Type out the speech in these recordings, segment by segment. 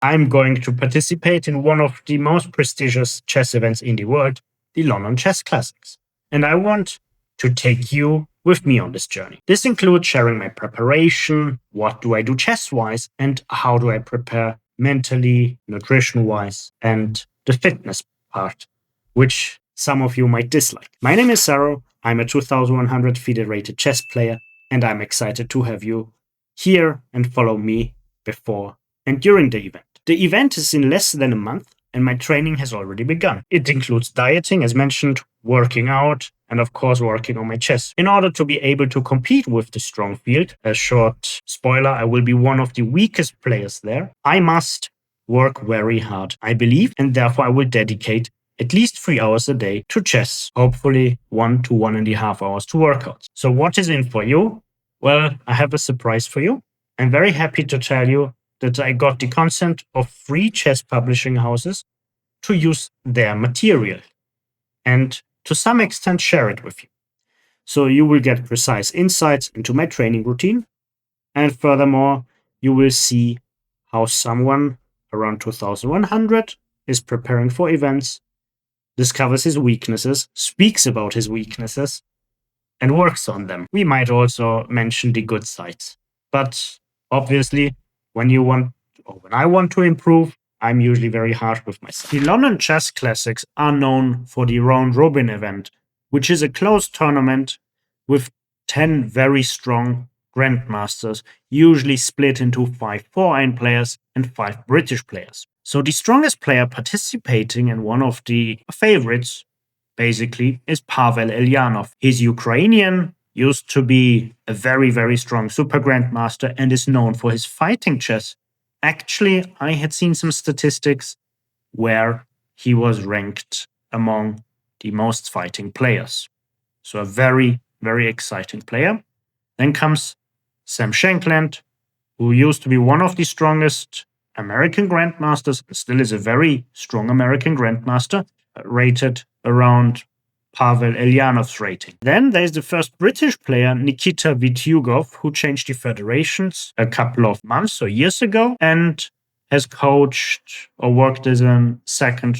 I'm going to participate in one of the most prestigious chess events in the world, the London Chess Classics. And I want to take you with me on this journey. This includes sharing my preparation, what do I do chess-wise, and how do I prepare mentally, nutrition-wise, and the fitness part, which some of you might dislike. My name is Sarah. I'm a 2100 FIDE rated chess player, and I'm excited to have you here and follow me before and during the event. The event is in less than a month, and my training has already begun. It includes dieting, as mentioned, working out, and of course working on my chess. In order to be able to compete with the strong field, a short spoiler, I will be one of the weakest players there. I must work very hard, I believe, and therefore I will dedicate at least 3 hours a day to chess, hopefully 1 to 1.5 hours to workouts. So what is in for you? Well, I have a surprise for you. I'm very happy to tell you that I got the consent of 3 chess publishing houses to use their material and to some extent share it with you. So you will get precise insights into my training routine, and furthermore, you will see how someone around 2100 is preparing for events, discovers his weaknesses, speaks about his weaknesses, and works on them. We might also mention the good sides. But obviously, when I want to improve, I'm usually very harsh with myself. The London Chess Classics are known for the round robin event, which is a closed tournament with 10 very strong grandmasters, usually split into 5 foreign players and 5 British players. So the strongest player participating in one of the favorites, basically, is Pavel Elyanov. He's Ukrainian, used to be a very, very strong super grandmaster, and is known for his fighting chess. Actually, I had seen some statistics where he was ranked among the most fighting players. So a very, very exciting player. Then comes Sam Shankland, who used to be one of the strongest American grandmasters, and still is a very strong American grandmaster, rated around Pavel Elyanov's rating. Then there's the first British player, Nikita Vityugov, who changed the federations a couple of months or years ago and has coached or worked as a second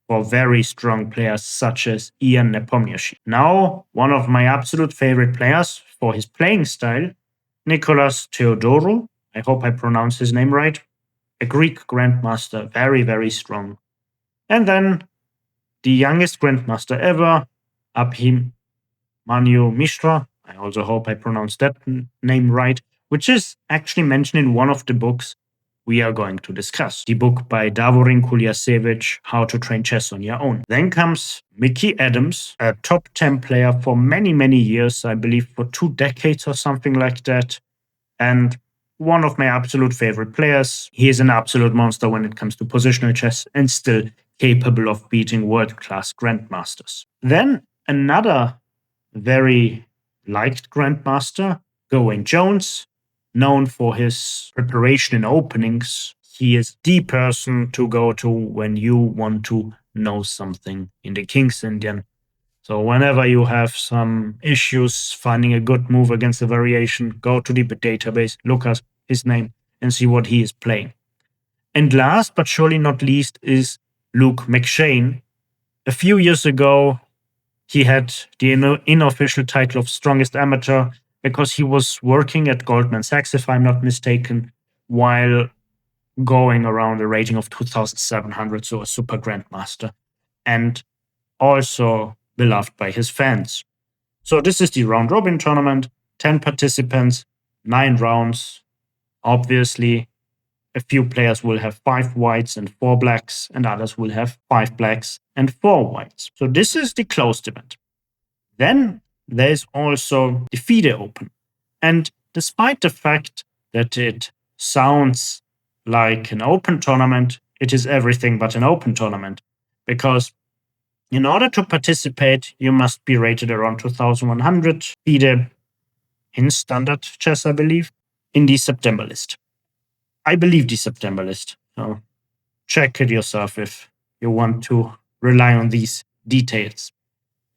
for very strong players such as Ian Nepomniachtchi. Now, one of my absolute favorite players for his playing style, Nicholas Theodorou, I hope I pronounced his name right, a Greek grandmaster, very, very strong. And then the youngest grandmaster ever, Abhimanyu Mishra, I also hope I pronounced that name right, which is actually mentioned in one of the books we are going to discuss. The book by Davorin Kuljasevic, How to Train Chess on Your Own. Then comes Mickey Adams, a top 10 player for many, many years, I believe for 2 decades or something like that. And one of my absolute favorite players. He is an absolute monster when it comes to positional chess and still capable of beating world-class grandmasters. Then another very liked grandmaster, Gawain Jones, known for his preparation in openings. He is the person to go to when you want to know something in the King's Indian. So whenever you have some issues finding a good move against a variation, go to the database, look at his name, and see what he is playing. And last but surely not least is Luke McShane. A few years ago, he had the unofficial title of strongest amateur because he was working at Goldman Sachs, if I'm not mistaken, while going around a rating of 2,700, so a super grandmaster, and also beloved by his fans. So this is the round robin tournament, 10 participants, 9 rounds. Obviously, a few players will have 5 whites and 4 blacks, and others will have 5 blacks and 4 whites. So this is the closed event. Then there's also the FIDE Open. And despite the fact that it sounds like an open tournament, it is everything but an open tournament. Because in order to participate, you must be rated around 2100 FIDE in standard chess, I believe, in the September list. I believe the September list. So check it yourself if you want to rely on these details.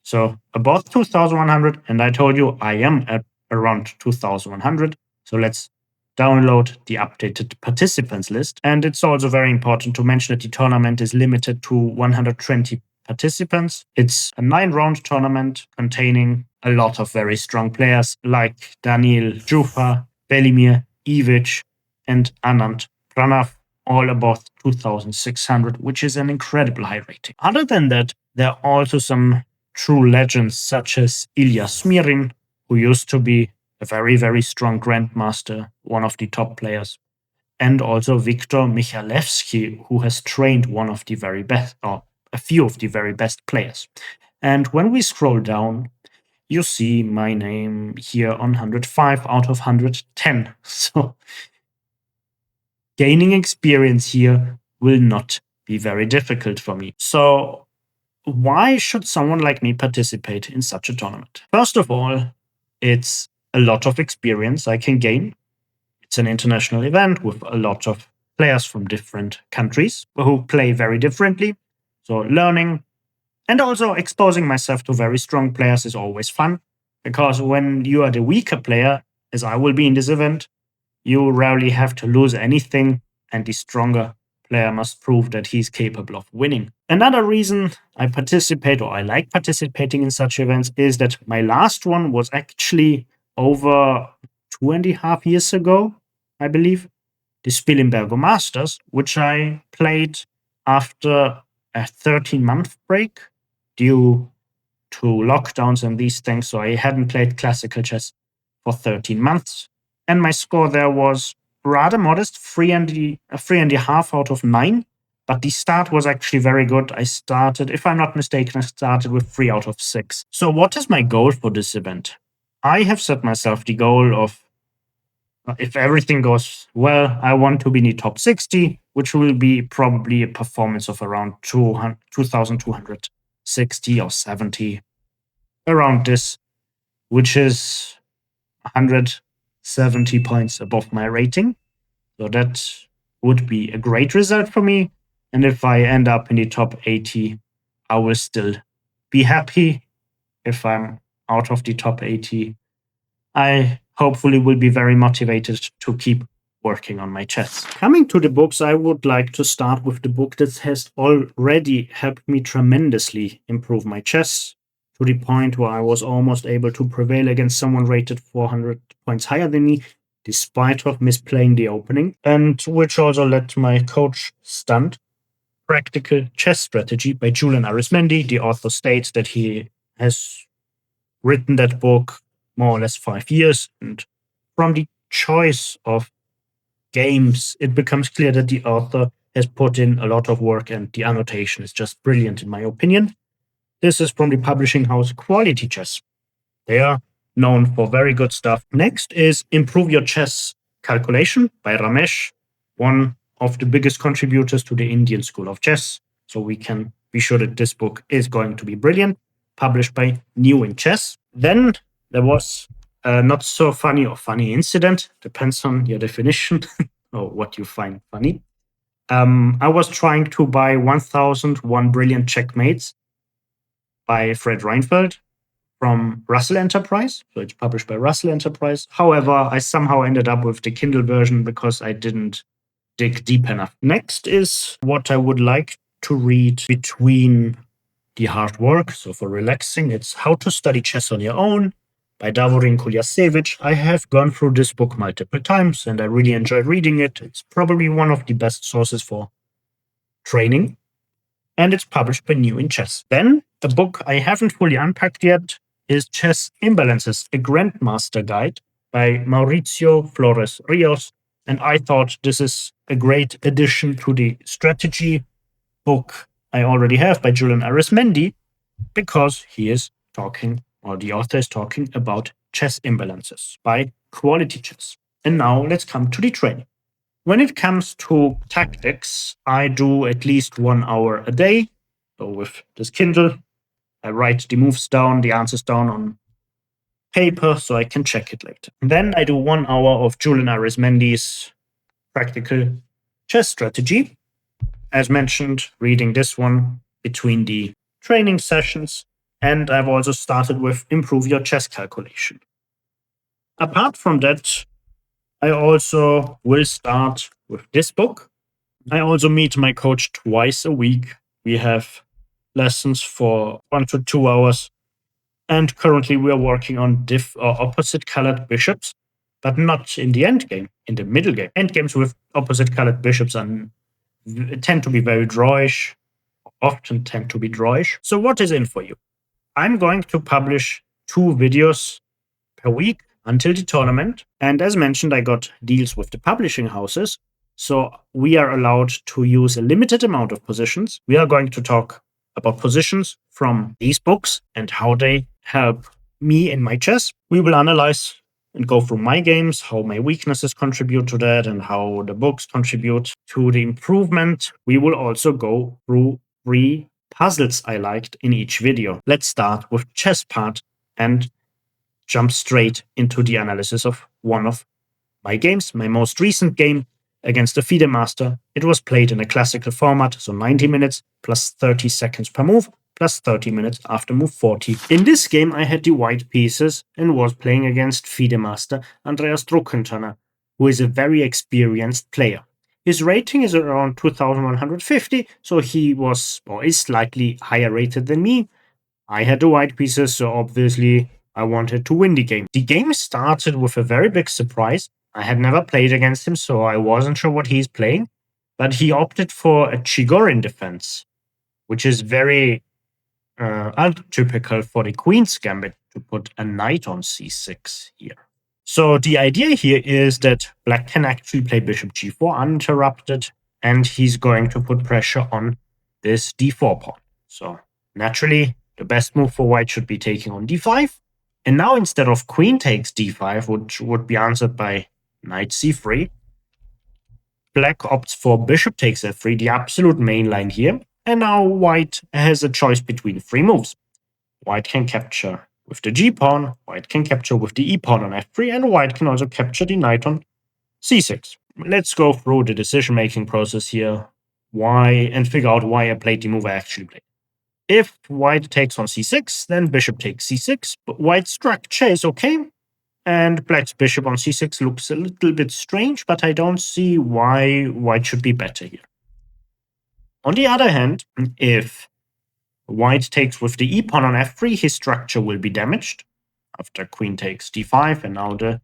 So above 2100, and I told you I am at around 2100. So let's download the updated participants list. And it's also very important to mention that the tournament is limited to 120 participants. It's a 9-round tournament containing a lot of very strong players like Daniil Jufa, Belimir, Ivic, and Anand Pranav, all above 2,600, which is an incredible high rating. Other than that, there are also some true legends such as Ilya Smirin, who used to be a very, very strong grandmaster, one of the top players, and also Viktor Michalewski, who has trained one of the very best, or a few of the very best players. And when we scroll down, you see my name here on 105 out of 110. So gaining experience here will not be very difficult for me. So why should someone like me participate in such a tournament? First of all, it's a lot of experience I can gain. It's an international event with a lot of players from different countries who play very differently. So learning and also exposing myself to very strong players is always fun, because when you are the weaker player, as I will be in this event, you rarely have to lose anything, and the stronger player must prove that he's capable of winning. Another reason I participate, or I like participating in such events, is that my last one was actually over 2.5 years ago, I believe, the FIDE Masters, which I played after a 13-month break due to lockdowns and these things. So I hadn't played classical chess for 13 months. And my score there was rather modest, 3.5 out of 9. But the start was actually very good. I started, if I'm not mistaken, I started with 3 out of 6. So what is my goal for this event? I have set myself the goal of, if everything goes well, I want to be in the top 60, which will be probably a performance of around 2,260 or 70, around this, which is 170 points above my rating. So that would be a great result for me. And if I end up in the top 80, I will still be happy. If I'm out of the top 80, I hopefully will be very motivated to keep working on my chess. Coming to the books, I would like to start with the book that has already helped me tremendously improve my chess, to the point where I was almost able to prevail against someone rated 400 points higher than me, despite of misplaying the opening, and which also led to my coach stunned. Practical Chess Strategy by Julian Arizmendi. The author states that he has written that book more or less 5 years, and from the choice of games, it becomes clear that the author has put in a lot of work, and the annotation is just brilliant in my opinion. This is from the publishing house Quality Chess. They are known for very good stuff. Next is Improve Your Chess Calculation by Ramesh, one of the biggest contributors to the Indian School of Chess. So we can be sure that this book is going to be brilliant, published by New in Chess. Then there was a not so funny or funny incident, depends on your definition or what you find funny. I was trying to buy 1001 Brilliant Checkmates by Fred Reinfeldt from Russell Enterprise. So it's published by Russell Enterprise. However, I somehow ended up with the Kindle version because I didn't dig deep enough. Next is what I would like to read between the hard work. So for relaxing, it's How to Study Chess on Your Own by Davorin Kuljasevic. I have gone through this book multiple times and I really enjoyed reading it. It's probably one of the best sources for training. And it's published by New in Chess. Then the book I haven't fully unpacked yet is Chess Imbalances, a Grandmaster Guide by Mauricio Flores Rios. And I thought this is a great addition to the strategy book I already have by Julian Arizmendi, because he is talking, or the author is talking about chess imbalances by Quality Chess. And now let's come to the training. When it comes to tactics, I do at least 1 hour a day. So with this Kindle, I write the moves down, the answers down on paper so I can check it later. And then I do 1 hour of Julian Arizmendi's Practical Chess Strategy. As mentioned, reading this one between the training sessions. And I've also started with Improve Your Chess Calculation. Apart from that, I also will start with this book. I also meet my coach twice a week. We have lessons for 1 to 2 hours. And currently we are working on opposite colored bishops, but not in the end game, in the middle game. End games with opposite colored bishops tend to be very drawish, often tend to be drawish. So what is in for you? I'm going to publish 2 videos per week until the tournament. And as mentioned, I got deals with the publishing houses. So we are allowed to use a limited amount of positions. We are going to talk about positions from these books and how they help me in my chess. We will analyze and go through my games, how my weaknesses contribute to that, and how the books contribute to the improvement. We will also go through 3 puzzles I liked in each video. Let's start with the chess part and jump straight into the analysis of one of my games. My most recent game against the FIDE Master. It was played in a classical format, so 90 minutes plus 30 seconds per move, plus 30 minutes after move 40. In this game, I had the white pieces and was playing against FIDE Master Andreas Druckenthaler, who is a very experienced player. His rating is around 2150, so he was or is slightly higher rated than me. I had the white pieces, so obviously I wanted to win the game. The game started with a very big surprise. I had never played against him, so I wasn't sure what he's playing. But he opted for a Chigorin defense, which is very untypical for the Queen's Gambit to put a knight on c6 here. So the idea here is that black can actually play bishop g4 uninterrupted, and he's going to put pressure on this d4 pawn. So naturally, the best move for white should be taking on d5. And now instead of queen takes d5, which would be answered by knight c3, black opts for bishop takes f3, the absolute main line here. And now white has a choice between 3 moves. White can capture with the g-pawn, white can capture with the e-pawn on f3, and white can also capture the knight on c6. Let's go through the decision-making process here, and figure out why I played the move I actually played. If white takes on c6, then bishop takes c6, but white's structure is okay. And black's bishop on c6 looks a little bit strange, but I don't see why white should be better here. On the other hand, if white takes with the e-pawn on f3, his structure will be damaged. After queen takes d5, and now the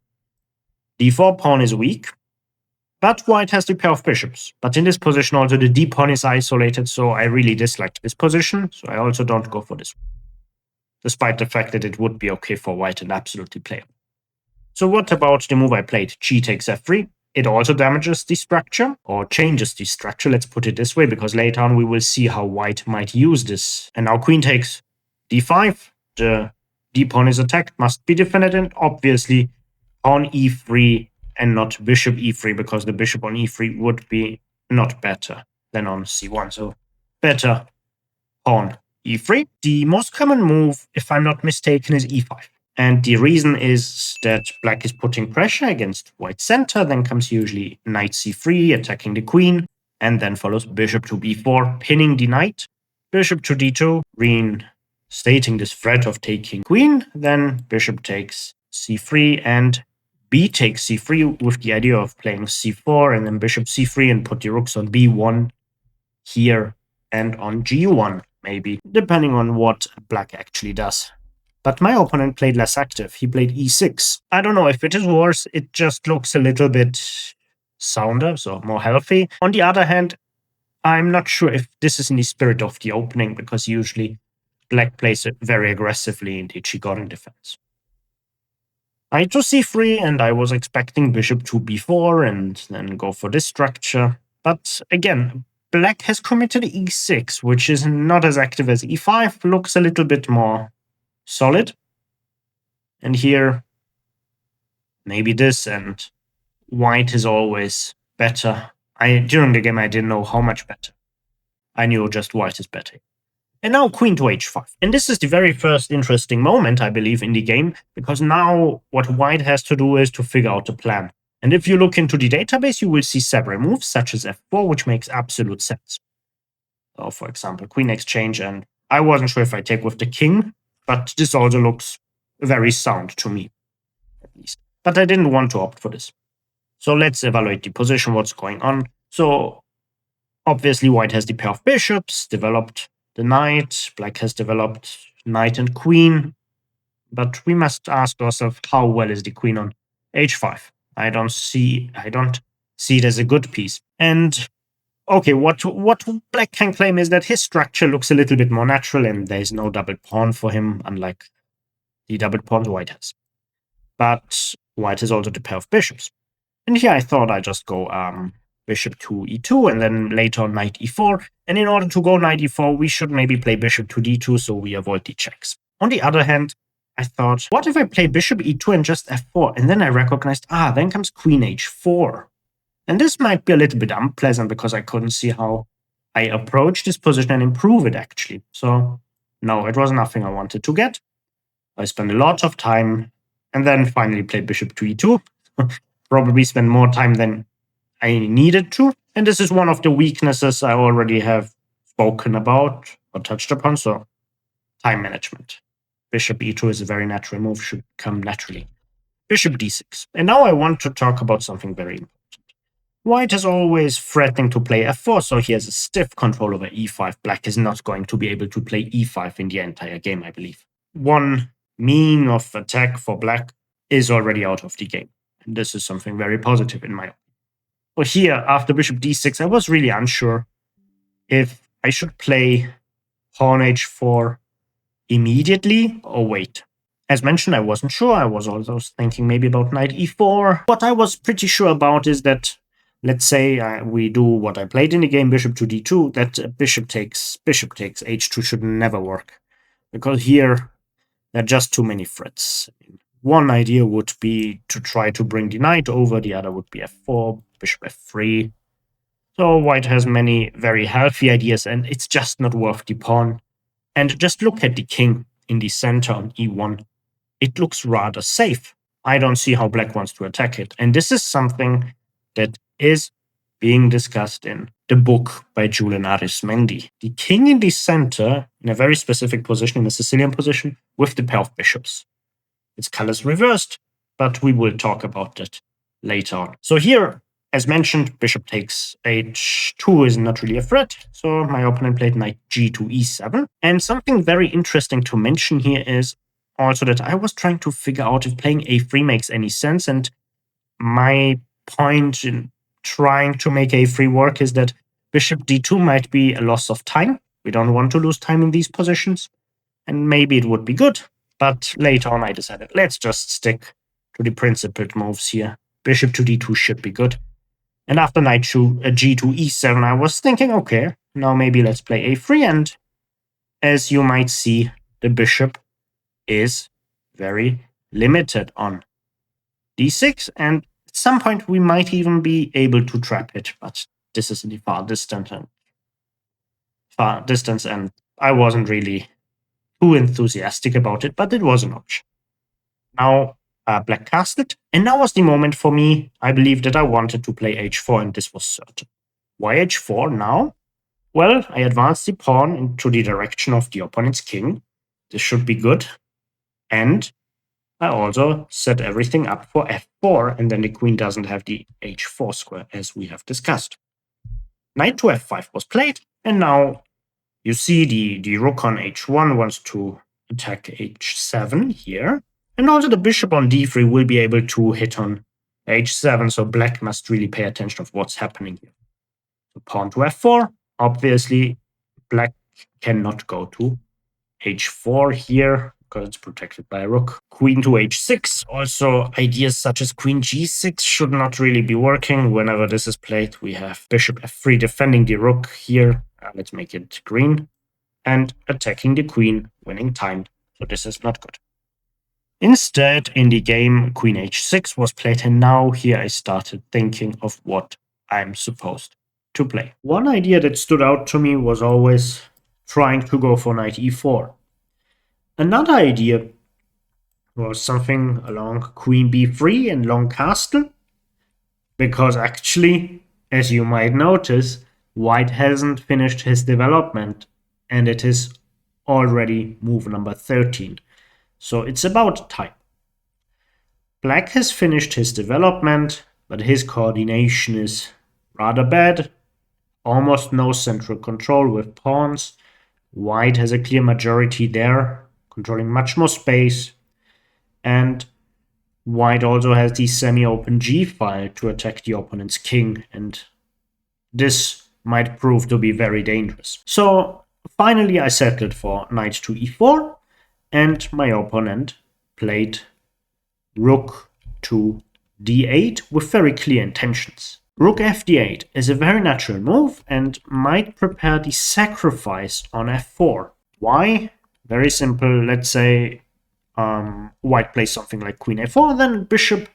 d4 pawn is weak. But white has the pair of bishops. But in this position also the d-pawn is isolated, so I really dislike this position, so I also don't go for this. Despite the fact that it would be okay for white and absolutely playable. So what about the move I played? G takes f3. It also damages the structure, or changes the structure, let's put it this way, because later on we will see how white might use this. And now queen takes d5. The d-pawn is attacked, must be defended, and obviously pawn e3 and not bishop e3, because the bishop on e3 would be not better than on c1. So better pawn e3. The most common move, if I'm not mistaken, is e5. And the reason is that black is putting pressure against white's center, then comes usually knight c3, attacking the queen, and then follows bishop to b4, pinning the knight, bishop to d2, reinstating this threat of taking queen, then bishop takes c3, and b takes c3 with the idea of playing c4, and then bishop c3 and put the rooks on b1 here and on g1, maybe, depending on what black actually does. But my opponent played less active. He played e6. I don't know if it is worse. It just looks a little bit sounder, so more healthy. On the other hand, I'm not sure if this is in the spirit of the opening, because usually black plays it very aggressively in the Chigorin defense. Knight to c3, and I was expecting bishop to b4 and then go for this structure. But again, black has committed e6, which is not as active as e5, looks a little bit more solid. And here, maybe this, and white is always better. During the game, I didn't know how much better. I knew just white is better. And now queen to h5. And this is the very first interesting moment, I believe, in the game, because now what white has to do is to figure out the plan. And if you look into the database, you will see several moves, such as f4, which makes absolute sense. So, for example, queen exchange, and I wasn't sure if I take with the king, but this also looks very sound to me, at least. But I didn't want to opt for this. So let's evaluate the position, what's going on. So obviously white has the pair of bishops, developed the knight, black has developed knight and queen, but we must ask ourselves, how well is the queen on h5? I don't see it as a good piece. And okay, what black can claim is that his structure looks a little bit more natural and there's no double pawn for him, unlike the double pawns white has. But white has also the pair of bishops. And here I thought I'd just go bishop to e2 and then later knight e4. And in order to go knight e4, we should maybe play bishop to d2 so we avoid the checks. On the other hand, I thought, what if I play bishop e2 and just f4? And then I recognized, then comes queen h4. And this might be a little bit unpleasant because I couldn't see how I approach this position and improve it, actually. So, no, it was nothing I wanted to get. I spent a lot of time and then finally played bishop to e2. Probably spent more time than I needed to. And this is one of the weaknesses I already have spoken about or touched upon. So, time management. Bishop e2 is a very natural move, should come naturally. Bishop d6. And now I want to talk about something very important. White is always threatening to play f4, so he has a stiff control over e5. Black is not going to be able to play e5 in the entire game, I believe. One mean of attack for black is already out of the game. And this is something very positive in my opinion. But here, after bishop d6, I was really unsure if I should play pawn h4 immediately or wait. As mentioned, I wasn't sure. I was also thinking maybe about knight e4. What I was pretty sure about is that, let's say we do what I played in the game, bishop to d2, that bishop takes h2 should never work. Because here, there are just too many threats. One idea would be to try to bring the knight over, the other would be f4, bishop f3. So white has many very healthy ideas, and it's just not worth the pawn. And just look at the king in the center on e1. It looks rather safe. I don't see how black wants to attack it. And this is something that is being discussed in the book by Julian Arizmendi. The king in the center, in a very specific position, in a Sicilian position, with the pair of bishops. Its colors reversed, but we will talk about that later on. So here, as mentioned, bishop takes h2 is not really a threat, so my opponent played knight g to e7. And something very interesting to mention here is also that I was trying to figure out if playing a3 makes any sense, and my point in trying to make a3 work is that bishop d2 might be a loss of time. We don't want to lose time in these positions, and maybe it would be good. But later on I decided, let's just stick to the principled moves here. Bishop to d2 should be good. And after knight g to e7, I was thinking, okay, now maybe let's play a3. And as you might see, the bishop is very limited on d6. And at some point, we might even be able to trap it. But this is in the far distance, and I wasn't really too enthusiastic about it, but it was an option. Now, black castled, and now was the moment for me. I believe that I wanted to play h4, and this was certain. Why h4 now? Well, I advanced the pawn into the direction of the opponent's king. This should be good. And I also set everything up for f4, and then the queen doesn't have the h4 square, as we have discussed. Knight to f5 was played, and now you see the rook on h1 wants to attack h7 here. And also the bishop on d3 will be able to hit on h7, so black must really pay attention of what's happening here. So pawn to f4. Obviously, black cannot go to h4 here because it's protected by a rook. Queen to h6. Also, ideas such as queen g6 should not really be working. Whenever this is played, we have bishop f3 defending the rook here. Let's make it green. And attacking the queen, winning time. So this is not good. Instead, in the game, queen h6 was played, and now here I started thinking of what I'm supposed to play. One idea that stood out to me was always trying to go for knight e4. Another idea was something along queen b3 and long castle, because actually, as you might notice, white hasn't finished his development, and it is already move number 13. So it's about time. Black has finished his development, but his coordination is rather bad. Almost no central control with pawns. White has a clear majority there, controlling much more space. And White also has the semi-open g file to attack the opponent's king, and this might prove to be very dangerous. So finally I settled for knight to e4, and my opponent played rook to d8 with very clear intentions. Rook fd8 is a very natural move and might prepare the sacrifice on f4. Why? Very simple. Let's say White plays something like queen a4, then bishop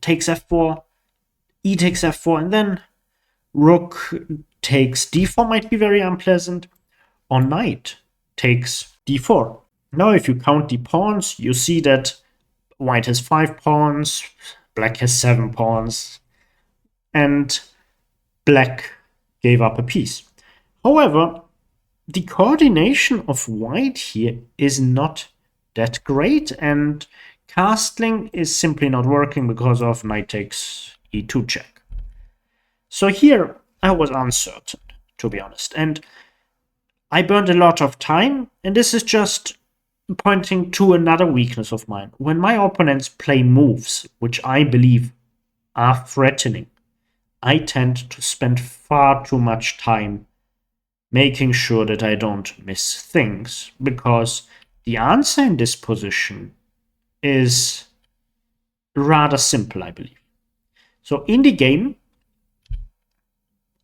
takes f4, e takes f4, and then rook takes d4 might be very unpleasant, or knight takes d4. Now if you count the pawns, you see that White has 5 pawns, Black has 7 pawns, and Black gave up a piece. However, the coordination of White here is not that great, and castling is simply not working because of knight takes e2 check. So here I was uncertain, to be honest, and I burned a lot of time, and this is just pointing to another weakness of mine. When my opponents play moves which I believe are threatening, I tend to spend far too much time making sure that I don't miss things, because the answer in this position is rather simple, I believe. So in the game,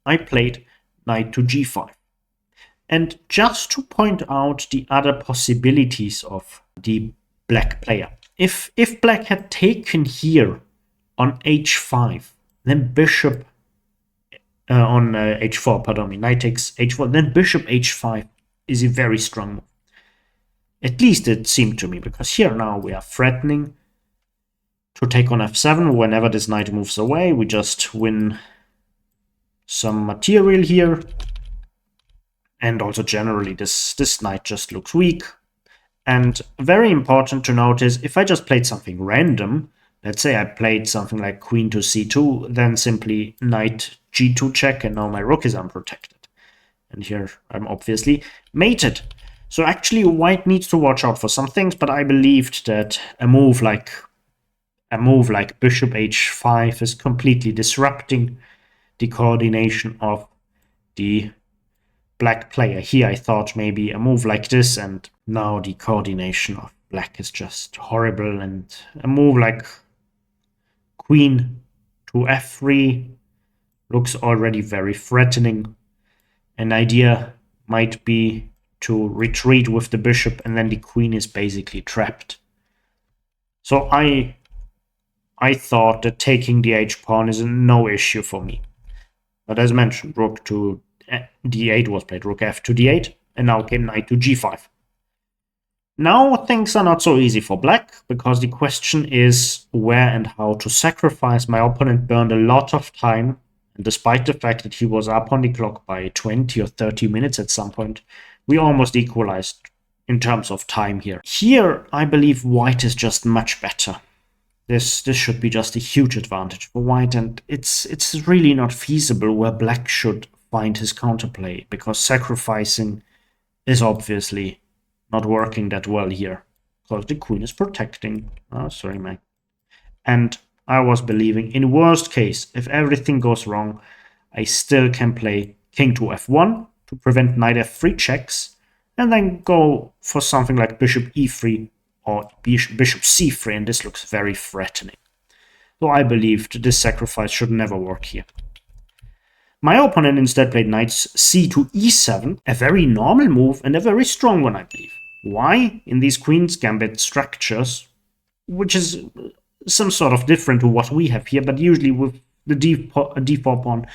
I played knight to g5. And just to point out the other possibilities of the Black player, if Black had taken here on h5, then bishop on h4, pardon me, knight takes h4, then bishop h5 is a very strong move. At least it seemed to me, because here now we are threatening to take on f7. Whenever this knight moves away, we just win some material here. And also generally this knight just looks weak. And very important to notice, if I just played something random, let's say I played something like queen to c2, then simply knight g2 check, and now my rook is unprotected. And here I'm obviously mated. So actually White needs to watch out for some things, but I believed that a move like bishop h5 is completely disrupting the coordination of the Black player. Here I thought maybe a move like this, and now the coordination of Black is just horrible, and a move like queen to f3 looks already very threatening. An idea might be to retreat with the bishop, and then the queen is basically trapped. So I thought that taking the h-pawn is no issue for me. But as mentioned, rook to d8 was played, rook f to d8, and now came knight to g5. Now things are not so easy for Black, because the question is where and how to sacrifice. My opponent burned a lot of time, and despite the fact that he was up on the clock by 20 or 30 minutes at some point, we almost equalized in terms of time here. Here, I believe White is just much better. This should be just a huge advantage for White, and it's really not feasible where Black should find his counterplay, because sacrificing is obviously not working that well here, because the queen is protecting. Oh, sorry, man. And I was believing, in worst case, if everything goes wrong, I still can play king to f1 to prevent knight f3 checks, and then go for something like bishop e3 or bishop c3, and this looks very threatening. So I believed this sacrifice should never work here. My opponent instead played knight c to e7, a very normal move and a very strong one, I believe. Why? In these queen's gambit structures, which is some sort of different to what we have here, but usually with the d4 pawn,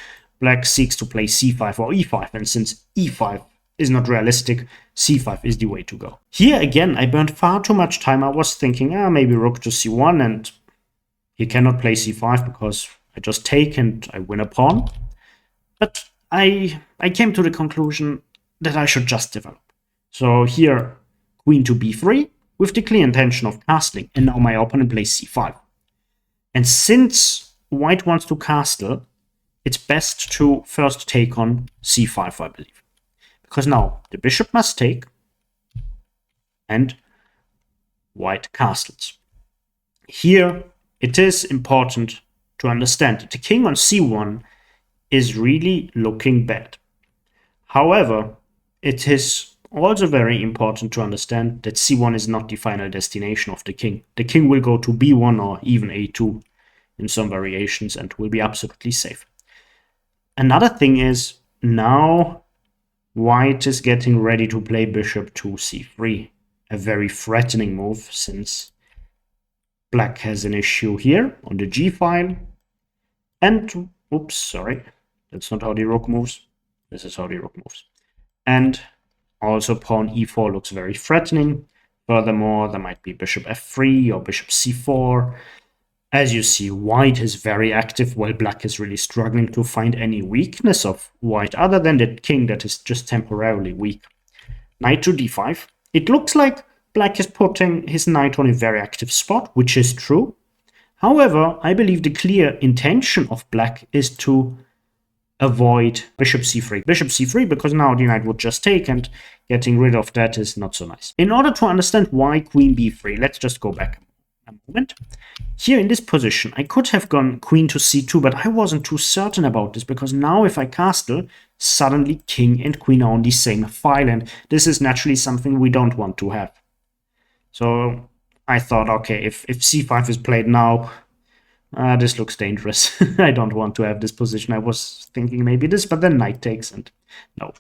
Black seeks to play c5 or e5, and since e5 is not realistic, c5 is the way to go. Here again, I burned far too much time. I was thinking, maybe rook to c1, and he cannot play c5 because I just take and I win a pawn. But I came to the conclusion that I should just develop. So here, queen to b3, with the clear intention of castling, and now my opponent plays c5. And since white wants to castle, it's best to first take on c5, I believe. Because now the bishop must take, and white castles. Here, it is important to understand that the king on c1 is really looking bad. However, it is also very important to understand that c1 is not the final destination of the king. The king will go to b1 or even a2 in some variations and will be absolutely safe. Another thing is, now white is getting ready to play bishop to c3. A very threatening move, since black has an issue here on the g file. And, oops, sorry, that's not how the rook moves. This is how the rook moves. And also pawn e4 looks very threatening. Furthermore, there might be bishop f3 or bishop c4. As you see, white is very active, while black is really struggling to find any weakness of white, other than the king that is just temporarily weak. Knight to d5. It looks like black is putting his knight on a very active spot, which is true. However, I believe the clear intention of black is to avoid bishop c3. Bishop c3, because now the knight would just take, and getting rid of that is not so nice. In order to understand why queen b3, let's just go back a moment. Here in this position, I could have gone queen to c2, but I wasn't too certain about this, because now if I castle, suddenly king and queen are on the same file, and this is naturally something we don't want to have. So I thought, okay, if c5 is played now, this looks dangerous. I don't want to have this position. I was thinking maybe this, but then knight takes, and no.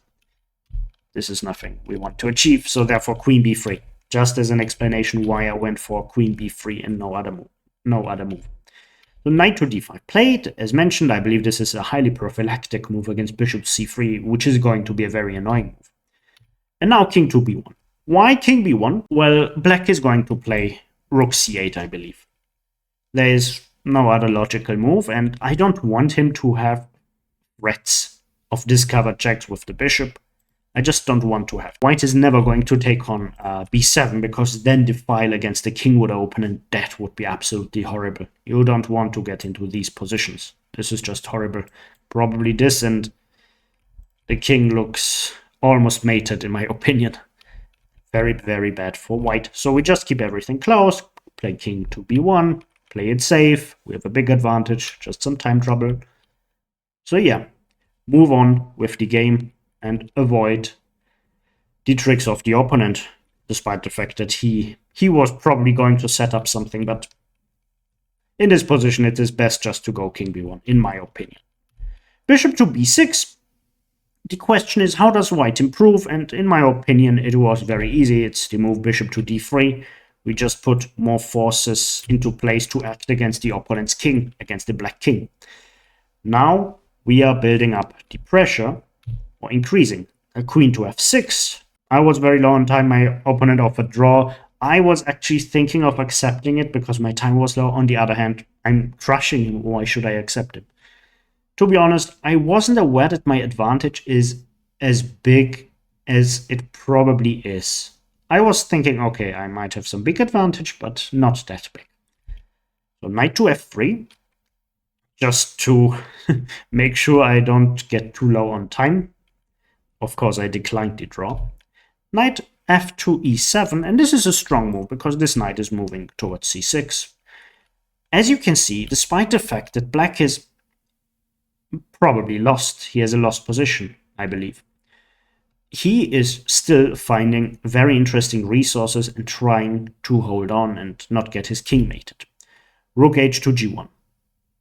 This is nothing we want to achieve, so therefore queen b3. Just as an explanation why I went for queen b3 and no other move. So knight to d5 played. As mentioned, I believe this is a highly prophylactic move against bishop c3, which is going to be a very annoying move. And now king to b1. Why king b1? Well, black is going to play rook c8, I believe. There is no other logical move, and I don't want him to have threats of discovered checks with the bishop. I just don't want to have. White is never going to take on b7, because then the file against the king would open, and that would be absolutely horrible. You don't want to get into these positions. This is just horrible. Probably this, and the king looks almost mated, in my opinion. Very, very bad for white. So we just keep everything close, play king to b1, play it safe. We have a big advantage, just some time trouble. So yeah, move on with the game and avoid the tricks of the opponent, despite the fact that he was probably going to set up something, but in this position it is best just to go king b1, in my opinion. Bishop to b6. The question is, how does white improve? And in my opinion, it was very easy. It's the move bishop to d3. We just put more forces into place to act against the opponent's king, against the black king. Now we are building up the pressure, or increasing. A queen to f6. I was very low on time. My opponent offered draw. I was actually thinking of accepting it because my time was low. On the other hand, I'm crushing him. Why should I accept it? To be honest, I wasn't aware that my advantage is as big as it probably is. I was thinking, okay, I might have some big advantage, but not that big. So knight to f3, just to make sure I don't get too low on time. Of course, I declined the draw. Knight f2 e7, and this is a strong move because this knight is moving towards c6. As you can see, despite the fact that black is probably lost, he has a lost position, I believe, he is still finding very interesting resources and trying to hold on and not get his king mated. Rook h to g1.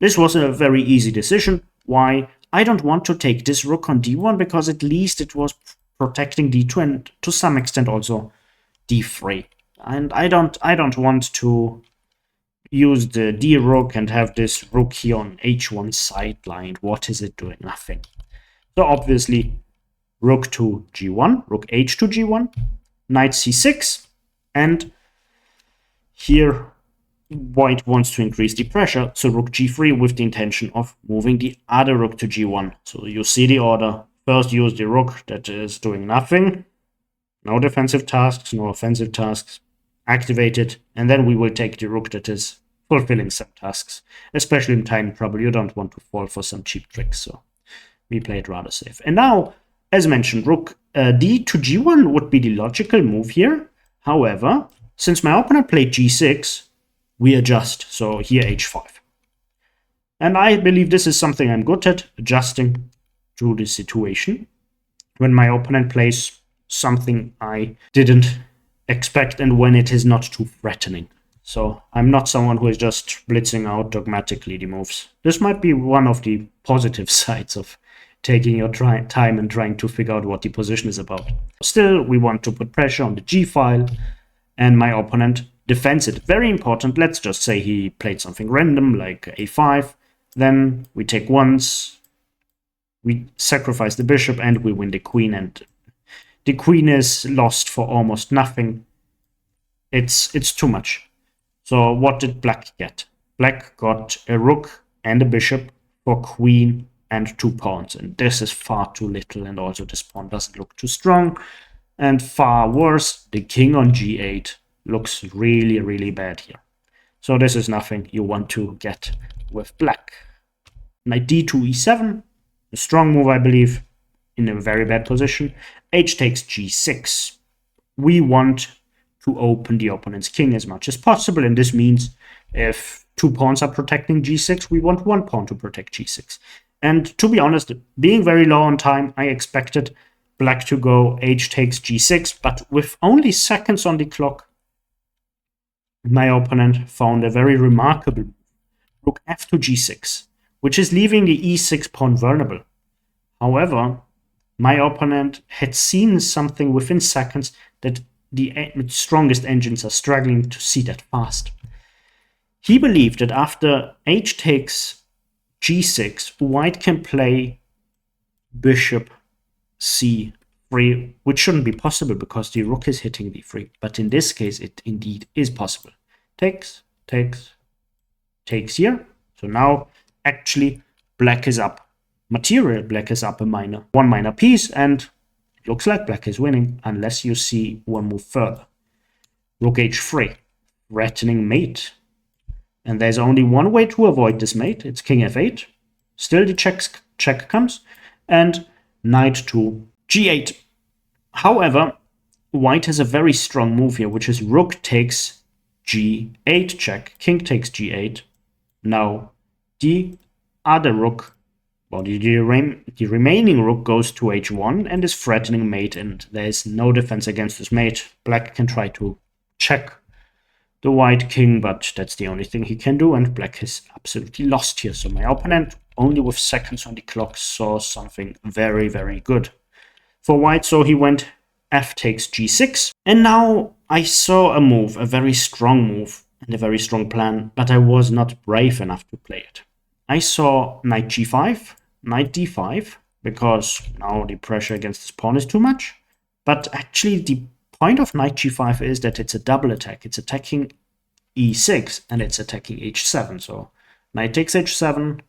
This was a very easy decision. Why? I don't want to take this rook on d1 because at least it was protecting d2 and to some extent also d3. And I don't want to use the d rook and have this rook here on h1 sidelined. What is it doing? Nothing. So obviously rook to g1, rook h to g1, knight c6, and here white wants to increase the pressure, so rook g3 with the intention of moving the other rook to g1. So you see the order. First use the rook that is doing nothing, no defensive tasks, no offensive tasks, activate it, and then we will take the rook that is fulfilling some tasks, especially in time trouble. You don't want to fall for some cheap tricks, so we played rather safe. And now, as mentioned, rook d to g1 would be the logical move here. However, since my opponent played g6, we adjust. So here h5. And I believe this is something I'm good at, adjusting to the situation. When my opponent plays something I didn't expect and when it is not too threatening. So I'm not someone who is just blitzing out dogmatically the moves. This might be one of the positive sides of taking your time and trying to figure out what the position is about. Still, we want to put pressure on the g file, and my opponent defends it. Very important. Let's just say he played something random like a5. Then we take once, we sacrifice the bishop, and we win the queen. And the queen is lost for almost nothing. It's too much. So what did black get? Black got a rook and a bishop for queen and 2 pawns. And this is far too little. And also this pawn doesn't look too strong. And far worse, the king on g8 looks really, really bad here. So this is nothing you want to get with black. Knight d2 e7, a strong move, I believe, in a very bad position. H takes g6. We want to open the opponent's king as much as possible, and this means if 2 pawns are protecting g6, we want 1 pawn to protect g6. And to be honest, being very low on time, I expected black to go h takes g6, but with only seconds on the clock, my opponent found a very remarkable rook f to g6, which is leaving the e6 pawn vulnerable. However, my opponent had seen something within seconds that the strongest engines are struggling to see that fast. He believed that after h takes g6, white can play bishop c3, which shouldn't be possible because the rook is hitting d3. But in this case, it indeed is possible. Takes, takes, takes here. So now, actually, black is up material. Black is up one minor piece, and it looks like black is winning, unless you see one move further. Rook h3, threatening mate. And there's only one way to avoid this mate. It's king f8. Still the check comes. And knight to g8. However, white has a very strong move here, which is rook takes g8 check. King takes g8. Now, the other rook, well, the remaining rook goes to h1 and is threatening mate, and there is no defense against this mate. Black can try to check the white king, but that's the only thing he can do, and black is absolutely lost here. So my opponent, only with seconds on the clock, saw something very, very good for white. So he went f takes g6, and now I saw a move, a very strong move and a very strong plan, but I was not brave enough to play it. I saw knight g5, knight d5, because now the pressure against this pawn is too much. But actually the point of knight g5 is that it's a double attack. It's attacking e6 and it's attacking h7. So knight takes h7,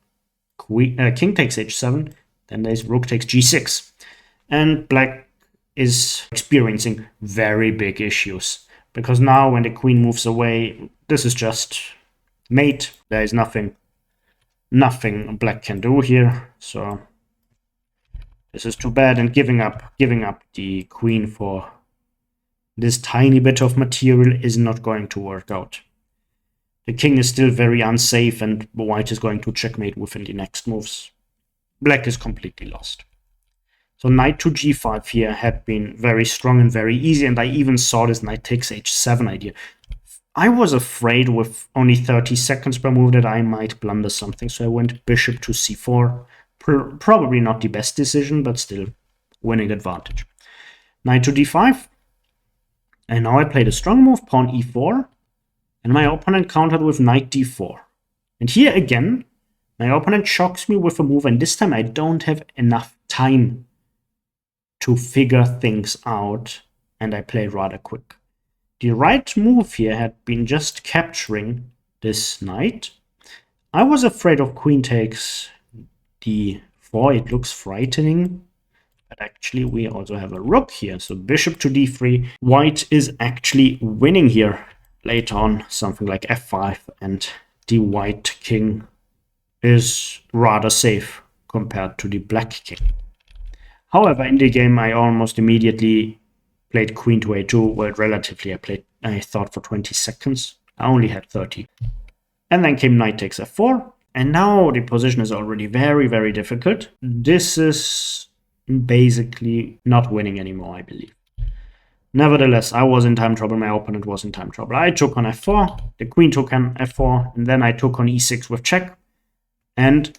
king takes h7, then there's rook takes g6. And black is experiencing very big issues, because now when the queen moves away, this is just mate. There is nothing black can do here. So this is too bad, and giving up the queen for this tiny bit of material is not going to work out. The king is still very unsafe, and white is going to checkmate within the next moves. Black is completely lost. So knight to g5 here had been very strong and very easy, and I even saw this knight takes h7 idea. I was afraid with only 30 seconds per move that I might blunder something, so I went bishop to c4. Probably not the best decision, but still winning advantage. Knight to d5. And now I played a strong move, pawn e4, and my opponent countered with knight d4. And here again, my opponent shocks me with a move, and this time I don't have enough time to figure things out, and I play rather quick. The right move here had been just capturing this knight. I was afraid of queen takes d4. It looks frightening. But actually, we also have a rook here. So bishop to d3. White is actually winning here. Later on, something like f5. And the white king is rather safe compared to the black king. However, in the game, I almost immediately played queen to a2. Well, relatively, I thought for 20 seconds. I only had 30. And then came knight takes f4. And now the position is already very, very difficult. This is basically not winning anymore, I believe. Nevertheless, I was in time trouble. My opponent was in time trouble. I took on f4. The queen took on f4. And then I took on e6 with check. And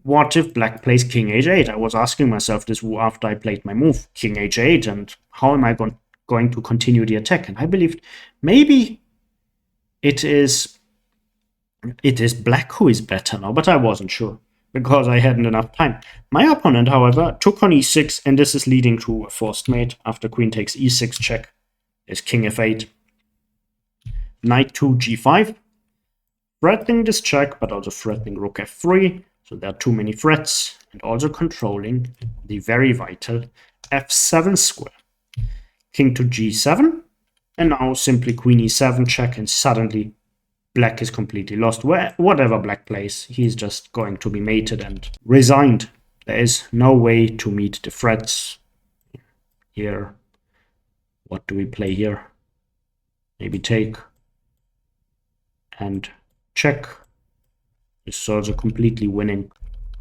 what if black plays king h8? I was asking myself this after I played my move, king h8, and how am I going to continue the attack? And I believed maybe it is black who is better now, but I wasn't sure because I hadn't enough time. My opponent, however, took on e6, and this is leading to a forced mate. After queen takes e6 check is king f8, knight to g5, threatening this check, but also threatening rook f3. So there are too many threats, and also controlling the very vital f7 square. King to g7, and now simply queen e7 check, and suddenly black is completely lost. Whatever black plays, he's just going to be mated and resigned. There is no way to meet the threats. Here, what do we play here? Maybe take and check. This is also completely winning.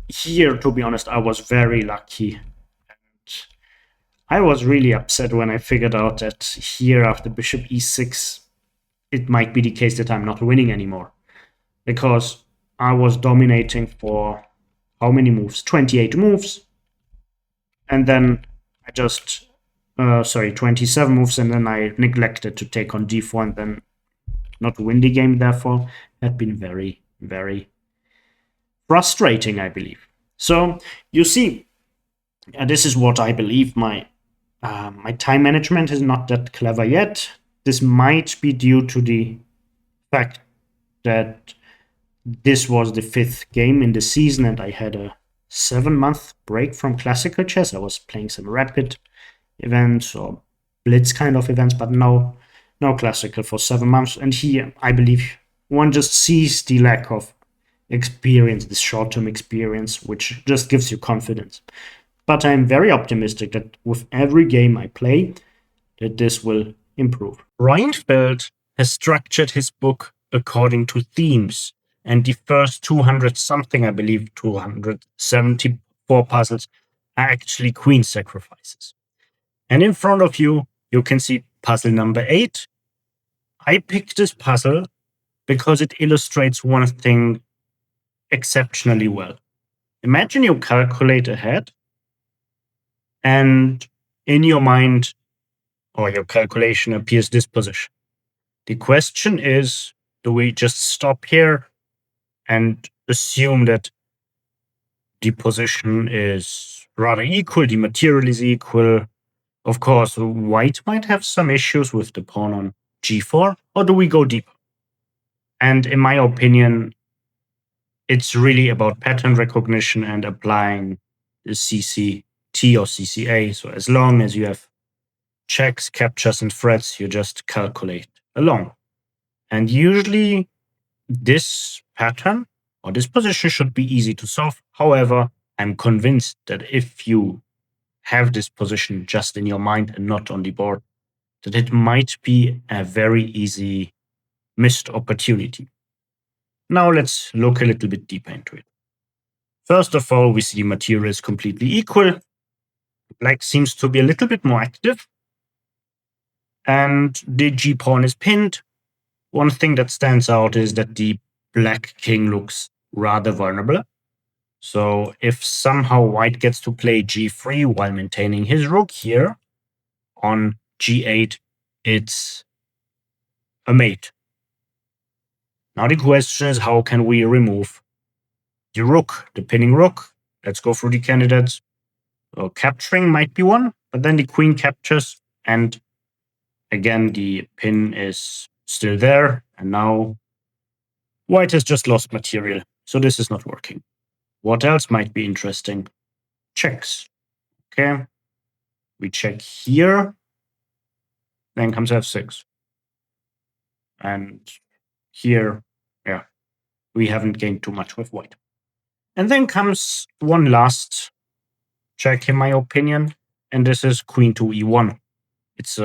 Here, to be honest, I was very lucky. And I was really upset when I figured out that here, after bishop e6, it might be the case that I'm not winning anymore. Because I was dominating for how many moves? 28 moves. And then I just, 27 moves, and then I neglected to take on d4 and then not win the game, therefore. Had been very, very frustrating, I believe. So you see, this is what I believe. My time management is not that clever yet. This might be due to the fact that this was the 5th game in the season, and I had a 7-month break from classical chess. I was playing some rapid events or blitz kind of events, but no classical for 7 months. And here, I believe one just sees the lack of experience, this short-term experience, which just gives you confidence. But I'm very optimistic that with every game I play, that this will improve. Reinfeldt has structured his book according to themes, and the first 200-something, I believe 274 puzzles, are actually queen sacrifices. And in front of you, you can see puzzle number 8. I picked this puzzle because it illustrates one thing exceptionally well. Imagine you calculate ahead, and in your mind, or your calculation appears this position. The question is, do we just stop here and assume that the position is rather equal, the material is equal? Of course, white might have some issues with the pawn on g4, or do we go deeper? And in my opinion, it's really about pattern recognition and applying the CCT or CCA. So as long as you have checks, captures, and threats, you just calculate along. And usually this pattern or this position should be easy to solve. However, I'm convinced that if you have this position just in your mind and not on the board, that it might be a very easy missed opportunity. Now let's look a little bit deeper into it. First of all, we see material is completely equal. Black seems to be a little bit more active. And the g-pawn is pinned. One thing that stands out is that the black king looks rather vulnerable. So if somehow white gets to play g3 while maintaining his rook here, on g8, it's a mate. Now the question is, how can we remove the rook, the pinning rook? Let's go through the candidates. So capturing might be one, but then the queen captures, and again the pin is still there, and now white has just lost material, so this is not working. What else might be interesting? Checks. Okay, we check here, then comes f6. And here, yeah, we haven't gained too much with white. And then comes one last check, in my opinion, and this is queen to e1. It's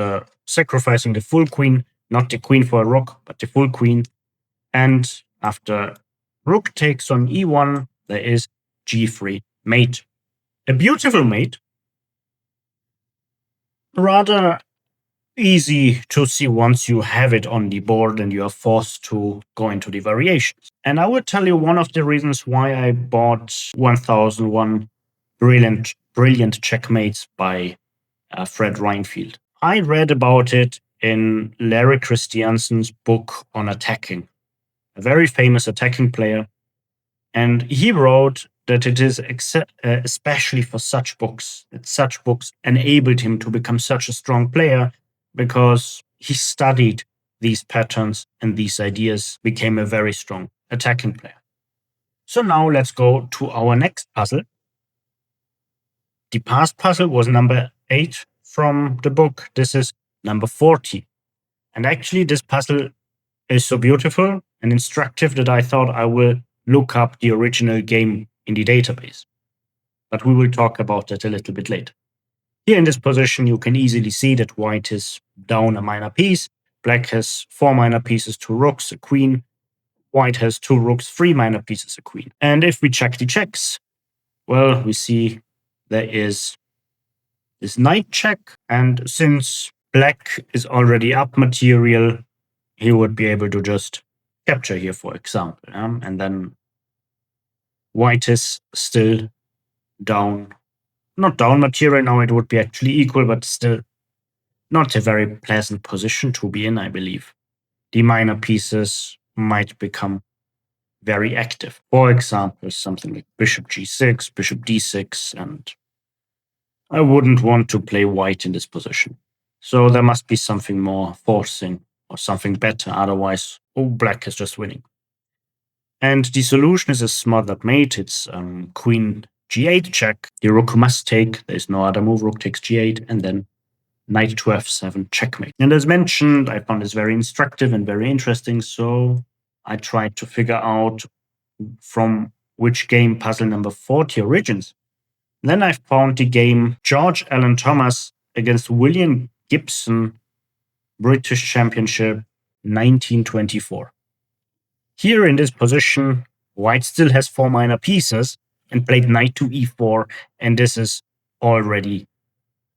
sacrificing the full queen, not the queen for a rook, but the full queen. And after rook takes on e1, there is g3 mate. A beautiful mate. Rather easy to see once you have it on the board and you are forced to go into the variations. And I will tell you one of the reasons why I bought 1001 Brilliant Checkmates by Fred Reinfeldt. I read about it in Larry Christiansen's book on attacking, a very famous attacking player. And he wrote that it is especially for such books, that such books enabled him to become such a strong player because he studied these patterns and these ideas, became a very strong attacking player. So now let's go to our next puzzle. The past puzzle was number 8 from the book. This is number 40. And actually this puzzle is so beautiful and instructive that I thought I will look up the original game in the database. But we will talk about that a little bit later. Here in this position, you can easily see that white is down a minor piece. Black has 4 minor pieces, 2 rooks, a queen. White has 2 rooks, 3 minor pieces, a queen. And if we check the checks, well, we see there is this knight check. And since black is already up material, he would be able to just capture here, for example. And then white is still down. Not down material now, it would be actually equal, but still not a very pleasant position to be in, I believe. The minor pieces might become very active. For example, something like bishop g6, bishop d6, and I wouldn't want to play white in this position. So there must be something more forcing or something better, otherwise, black is just winning. And the solution is a smothered mate. It's queen g8 check. The rook must take. There's no other move. Rook takes g8, and then knight to f7 checkmate. And as mentioned, I found this very instructive and very interesting. So I tried to figure out from which game puzzle number 40 origins. Then I found the game George Allen Thomas against William Gibson, British Championship 1924. Here in this position, white still has 4 minor pieces and played knight to e4, and this is already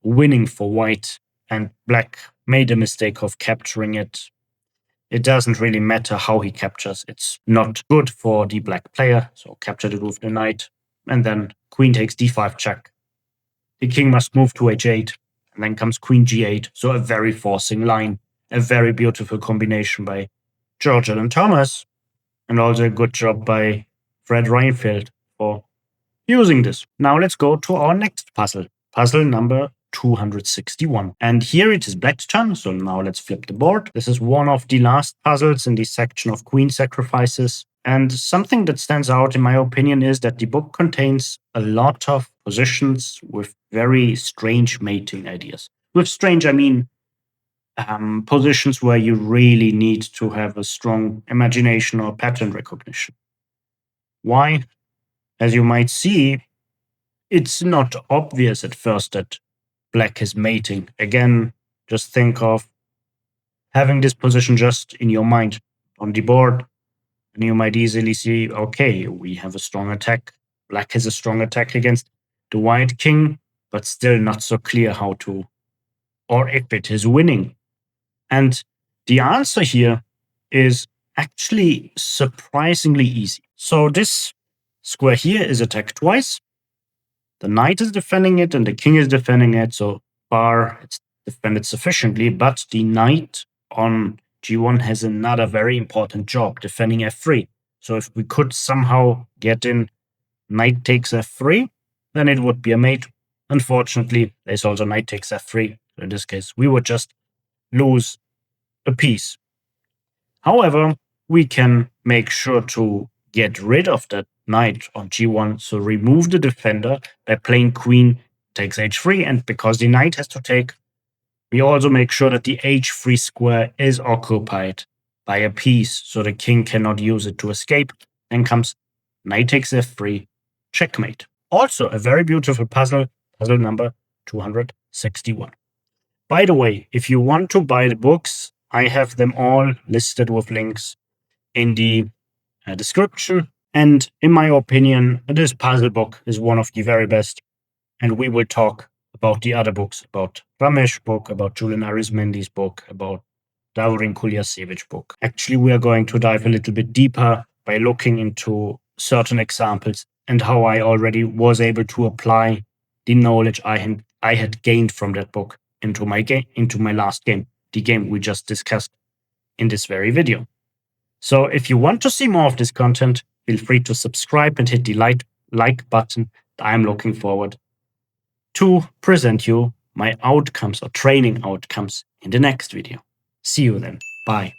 winning for white, and black made a mistake of capturing it. It doesn't really matter how he captures. It's not good for the black player, so captured it with the knight, and then queen takes d5 check. The king must move to h8, and then comes queen g8, so a very forcing line, a very beautiful combination by George Allen Thomas, and also a good job by Fred Reinfeldt for using this. Now let's go to our next puzzle. Puzzle number 261. And here it is black's turn, so now let's flip the board. This is one of the last puzzles in the section of queen sacrifices. And something that stands out, in my opinion, is that the book contains a lot of positions with very strange mating ideas. With strange, I mean positions where you really need to have a strong imagination or pattern recognition. Why? As you might see, it's not obvious at first that black is mating. Again, just think of having this position just in your mind on the board, and you might easily see, okay, we have a strong attack. Black has a strong attack against the white king, but still not so clear how to, or if it is winning. And the answer here is actually surprisingly easy. So this square here is attacked twice. The knight is defending it and the king is defending it, so far it's defended sufficiently, but the knight on g1 has another very important job, defending f3. So if we could somehow get in knight takes f3, then it would be a mate. Unfortunately, there's also knight takes f3. So in this case, we would just lose a piece. However, we can make sure to get rid of that knight on g1, so remove the defender by playing queen takes h3, and because the knight has to take, we also make sure that the h3 square is occupied by a piece, so the king cannot use it to escape, Then comes knight takes f3, checkmate. Also a very beautiful puzzle number 261. By the way, if you want to buy the books, I have them all listed with links in the description. And in my opinion, this puzzle book is one of the very best. And we will talk about the other books, about Ramesh's book, about Julian Arizmendi's book, about Davorin Kuljasevic book. Actually, we are going to dive a little bit deeper by looking into certain examples and how I already was able to apply the knowledge I had gained from that book into my last game, the game we just discussed in this very video. So if you want to see more of this content, feel free to subscribe and hit the like button. I'm looking forward to present you my outcomes or training outcomes in the next video. See you then. Bye.